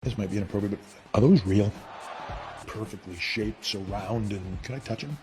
This might be inappropriate, but are those real? Perfectly shaped, so round, and can I touch them?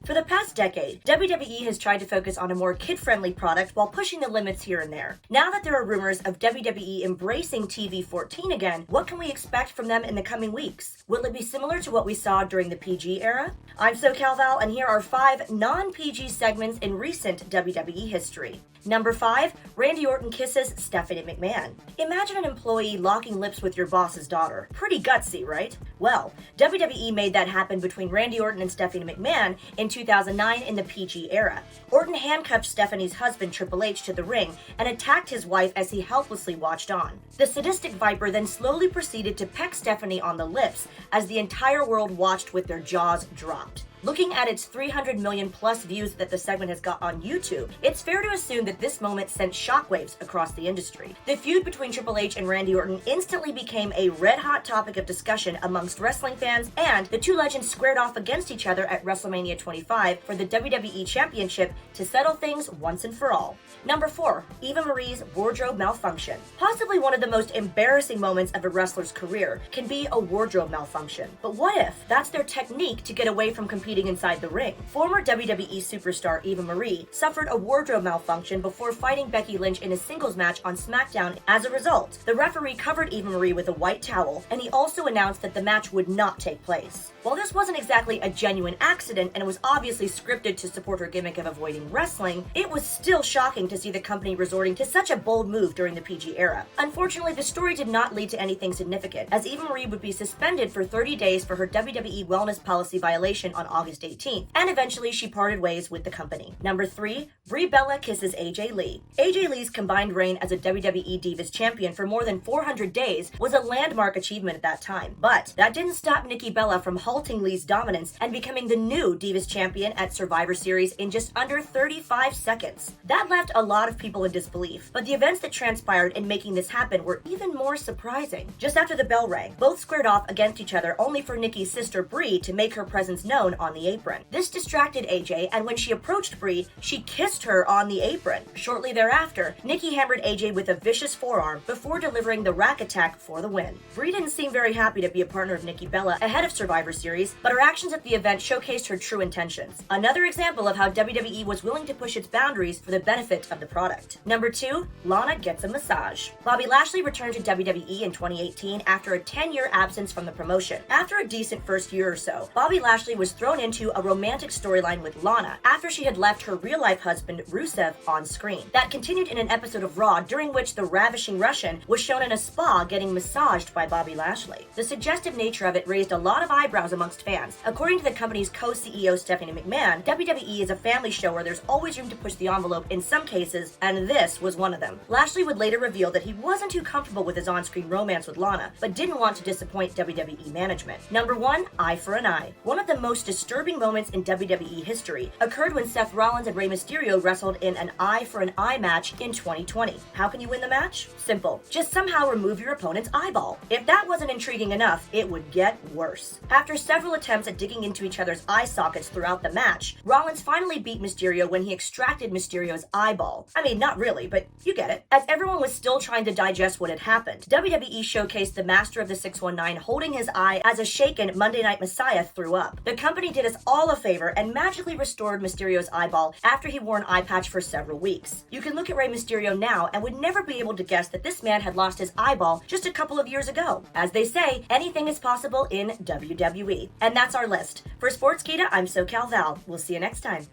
For the past decade, WWE has tried to focus on a more kid-friendly product while pushing the limits here and there. Now that there are rumors of WWE embracing TV-14 again, what can we expect from them in the coming weeks? Will it be similar to what we saw during the PG era? I'm SoCal Val, and here are 5 non-PG segments in recent WWE history. Number 5, Randy Orton kisses Stephanie McMahon. Imagine an employee locking lips with your boss's daughter. Pretty gutsy, right? Well, WWE made that happen between Randy Orton and Stephanie McMahon in 2009 in the PG era. Orton handcuffed Stephanie's husband Triple H to the ring and attacked his wife as he helplessly watched on. The sadistic Viper then slowly proceeded to peck Stephanie on the lips as the entire world watched with their jaws dropped. Looking at its 300 million plus views that the segment has got on YouTube, it's fair to assume that this moment sent shockwaves across the industry. The feud between Triple H and Randy Orton instantly became a red-hot topic of discussion amongst wrestling fans, and the two legends squared off against each other at WrestleMania 25 for the WWE Championship to settle things once and for all. Number 4, Eva Marie's wardrobe malfunction. Possibly one of the most embarrassing moments of a wrestler's career can be a wardrobe malfunction. But what if that's their technique to get away from competing inside the ring? Former WWE superstar Eva Marie suffered a wardrobe malfunction before fighting Becky Lynch in a singles match on SmackDown. As a result, the referee covered Eva Marie with a white towel, and he also announced that the match would not take place. While this wasn't exactly a genuine accident and it was obviously scripted to support her gimmick of avoiding wrestling, it was still shocking to see the company resorting to such a bold move during the PG era. Unfortunately, the story did not lead to anything significant, as Eva Marie would be suspended for 30 days for her WWE wellness policy violation on August 18th, and eventually she parted ways with the company. Number 3, Brie Bella kisses AJ Lee. AJ Lee's combined reign as a WWE Divas champion for more than 400 days was a landmark achievement at that time, but that didn't stop Nikki Bella from halting Lee's dominance and becoming the new Divas champion at Survivor Series in just under 35 seconds. That left a lot of people in disbelief, but the events that transpired in making this happen were even more surprising. Just after the bell rang, both squared off against each other, only for Nikki's sister Brie to make her presence known on the apron. This distracted AJ, and when she approached Brie, she kissed her on the apron. Shortly thereafter, Nikki hammered AJ with a vicious forearm before delivering the rack attack for the win. Brie didn't seem very happy to be a partner of Nikki Bella ahead of Survivor Series, but her actions at the event showcased her true intentions. Another example of how WWE was willing to push its boundaries for the benefit of the product. Number 2, Lana gets a massage. Bobby Lashley returned to WWE in 2018 after a 10-year absence from the promotion. After a decent first year or so, Bobby Lashley was thrown into a romantic storyline with Lana after she had left her real-life husband Rusev on screen. That continued in an episode of Raw, during which the ravishing Russian was shown in a spa getting massaged by Bobby Lashley. The suggestive nature of it raised a lot of eyebrows amongst fans. According to the company's co-CEO Stephanie McMahon, WWE is a family show where there's always room to push the envelope in some cases, and this was one of them. Lashley would later reveal that he wasn't too comfortable with his on-screen romance with Lana, but didn't want to disappoint WWE management. Number 1, eye for an eye. One of the most disturbing moments in WWE history occurred when Seth Rollins and Rey Mysterio wrestled in an eye for an eye match in 2020. How can you win the match? Simple. Just somehow remove your opponent's eyeball. If that wasn't intriguing enough, it would get worse. After several attempts at digging into each other's eye sockets throughout the match, Rollins finally beat Mysterio when he extracted Mysterio's eyeball. I mean, not really, but you get it. As everyone was still trying to digest what had happened, WWE showcased the Master of the 619 holding his eye as a shaken Monday Night Messiah threw up. The company did us all a favor and magically restored Mysterio's eyeball after he wore an eye patch for several weeks. You can look at Rey Mysterio now and would never be able to guess that this man had lost his eyeball just a couple of years ago. As they say, anything is possible in WWE. And that's our list. For Sportskeeda, I'm SoCal Val. We'll see you next time.